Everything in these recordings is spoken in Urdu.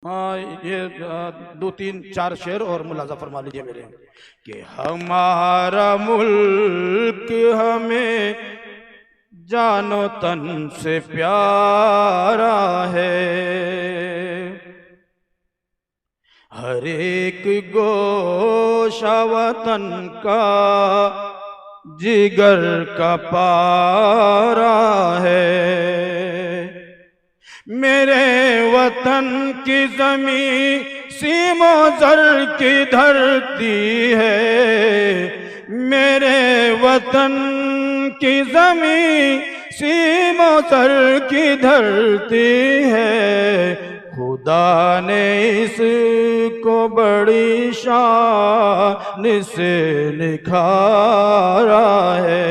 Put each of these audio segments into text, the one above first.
یہ دو تین چار شعر اور ملاحظہ فرما لیجئے میرے کہ ہمارا ملک ہمیں جان و تن سے پیارا ہے، ہر ایک گوشہ وطن کا جگر کا پارا ہے۔ میرے وطن کی زمین سیم و زر کی دھرتی ہے، میرے وطن کی زمین سیم و زر کی دھرتی ہے، خدا نے اس کو بڑی شان سے نکھارا ہے۔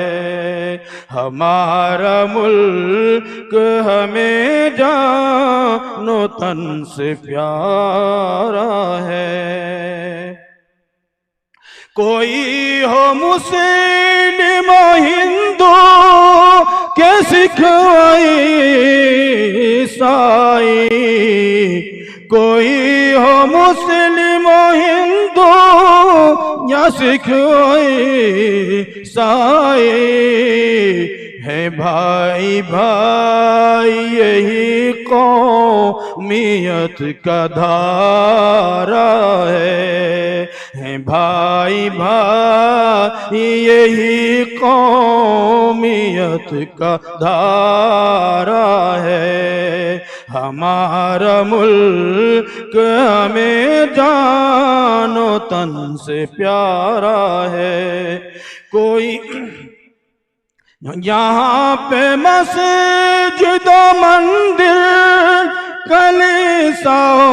ہمارا ملک ہمیں جان و تن سے پیارا ہے۔ کوئی ہو مسلم و ہندو کہ سکھ و عیسائی، کوئی ہو مسلم و ہندو یا سکھ و عیسائی، ہے بھائی بھائی یہی قومیت کا دھارا ہے بھائی بھائی یہی قومیت کا دھارا ہے۔ ہمارا ملک ہمیں جان و تن سے پیارا ہے۔ کوئی یہاں پہ مسجد و مندر کلیسا و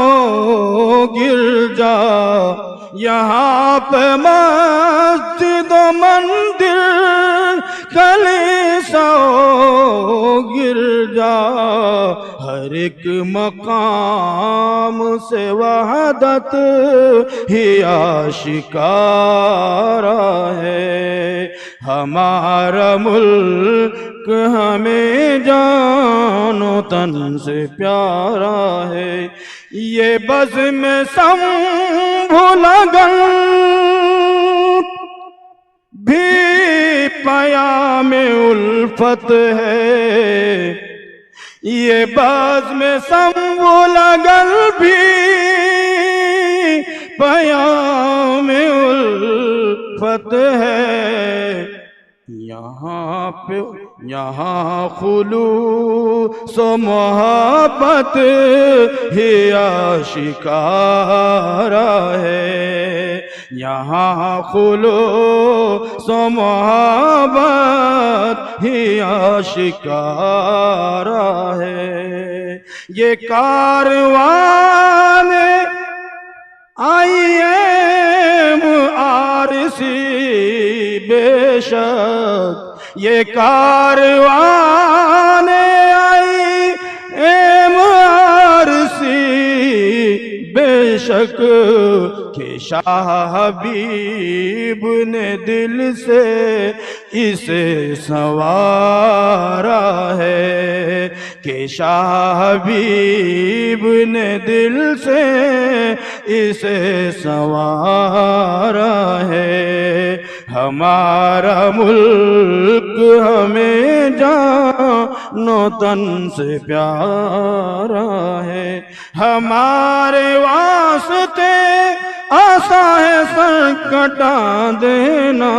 گرجا، یہاں پہ مسجد و مندر کلیسا و گرجا، ہر ایک مقام سے وحدت ہی آشکارا ہے۔ ہمارا ملک ہمیں جان و تن سے پیارا ہے۔ یہ بزم سنبھ لگن بھی پیام الفت ہے، یہ بزم سنبھ لگن بھی پیام الفت ہے۔ یہاں خلوص و محبت ہی آشکارا ہے، یہاں خلوص و محبت ہی آشکارا ہے۔ یہ کاروان IMRC بے شک، یہ کاروان IMRC بے شک، کہ شاہ حبیب نے دل سے اسے سنوارا ہے، کہ شاہ حبیب نے دل سے اسے سنوارا ہے۔ ہمارا ملک ہمیں جان و تن سے پیارا ہے۔ ہمارے واسطے آسان ہے سر کٹا دینا،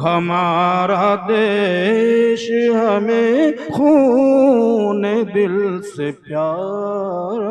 ہمارا دیش ہمیں خون دل سے پیارا